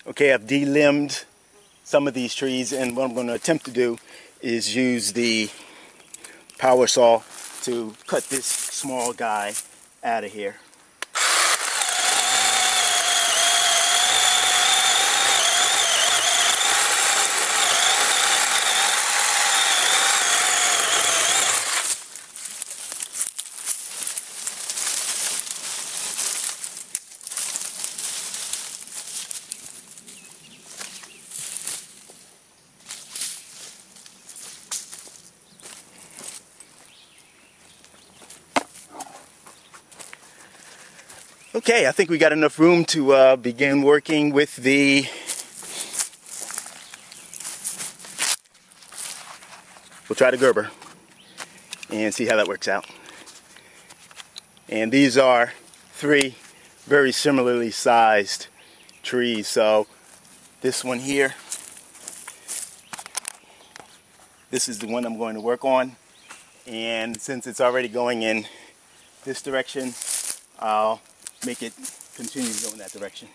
Okay, I've de-limbed some of these trees, and what I'm going to attempt to do is use the power saw to cut this small guy out of here. Okay, I think we got enough room to begin working with the we'll try the Gerber and see how that works out. And these are 3 very similarly sized trees. So this one here, this is the one I'm going to work on. And since it's already going in this direction, I'll make it continue to go in that direction.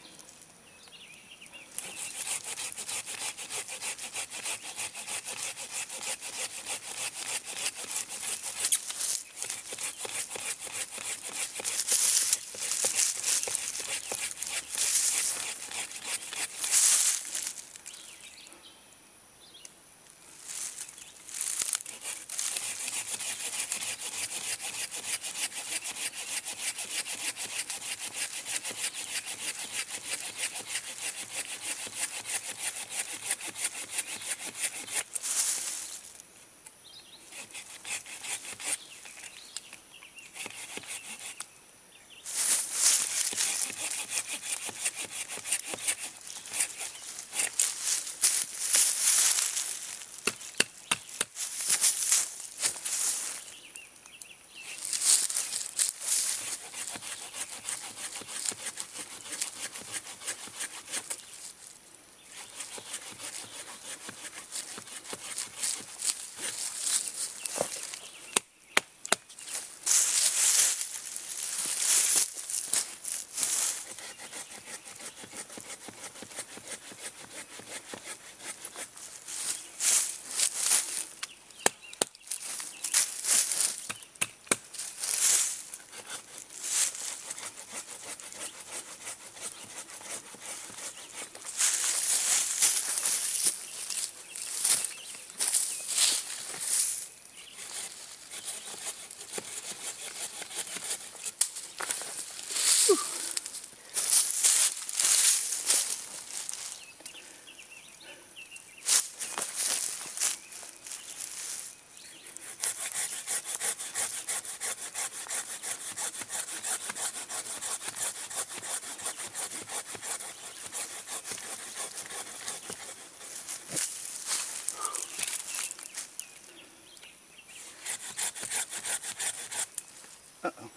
Uh-oh.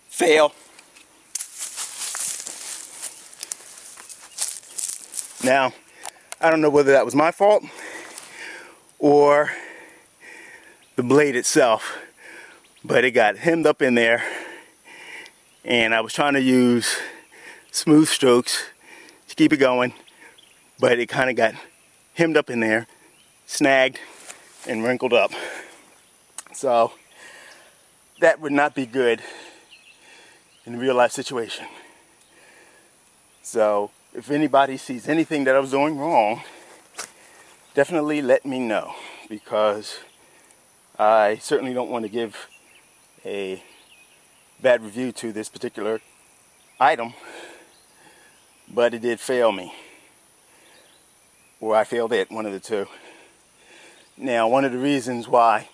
Fail. Now, I don't know whether that was my fault or the blade itself, but it got hemmed up in there, and I was trying to use smooth strokes to keep it going, but it kind of got hemmed up in there, snagged, and wrinkled up. So that would not be good in a real life situation. So if anybody sees anything that I was doing wrong, definitely let me know, because I certainly don't want to give a bad review to this particular item, but it did fail me, or I failed it, one of the two. Now, one of the reasons why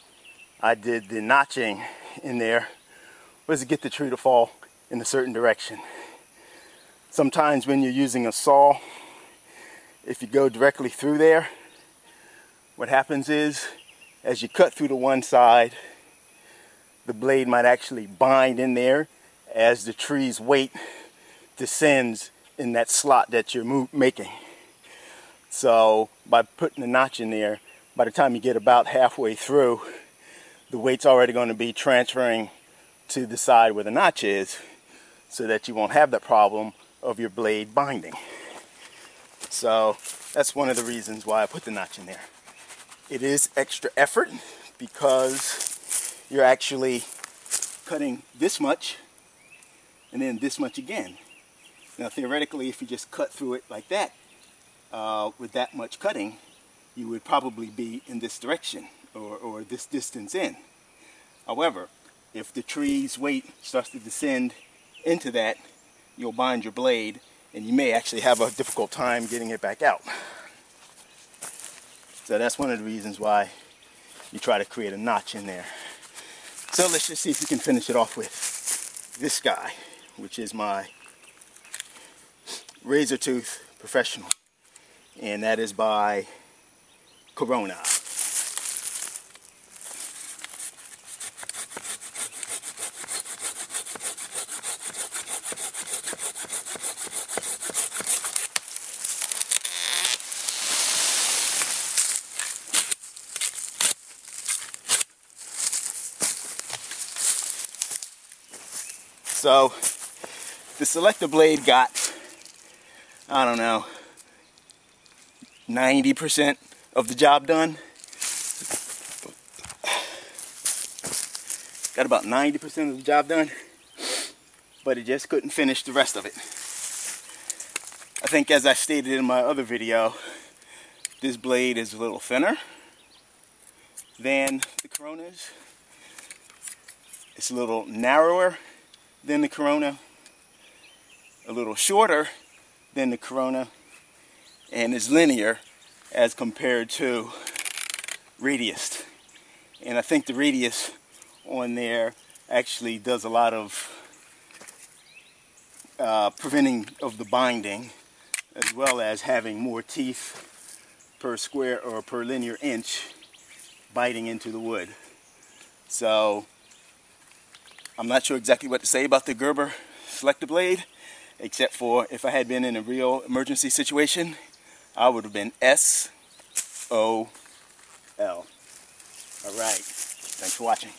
I did the notching in there was to get the tree to fall in a certain direction. Sometimes when you're using a saw, if you go directly through there, what happens is, as you cut through to one side, the blade might actually bind in there as the tree's weight descends in that slot that you're making. So by putting a notch in there, by the time you get about halfway through, the weight's already going to be transferring to the side where the notch is. so that you won't have the problem of your blade binding. So that's one of the reasons why I put the notch in there. It is extra effort because you're actually cutting this much and then this much again. Now theoretically, if you just cut through it like that, with that much cutting, you would probably be in this direction or this distance in. However, if the tree's weight starts to descend into that, you'll bind your blade and you may actually have a difficult time getting it back out. So that's one of the reasons why you try to create a notch in there. So let's just see if we can finish it off with this guy, which is my Razor Tooth Professional, and that is by Corona. So the selector blade got, I don't know, 90% of the job done. Got about 90% of the job done, but it just couldn't finish the rest of it. I think, as I stated in my other video, this blade is a little thinner than the Corona's. It's a little narrower than the Corona, a little shorter than the Corona, and is linear as compared to Radius. And I think the Radius on there actually does a lot of preventing of the binding, as well as having more teeth per square or per linear inch biting into the wood. So I'm not sure exactly what to say about the Gerber selector blade, except for if I had been in a real emergency situation, I would have been SOL. All right, thanks for watching.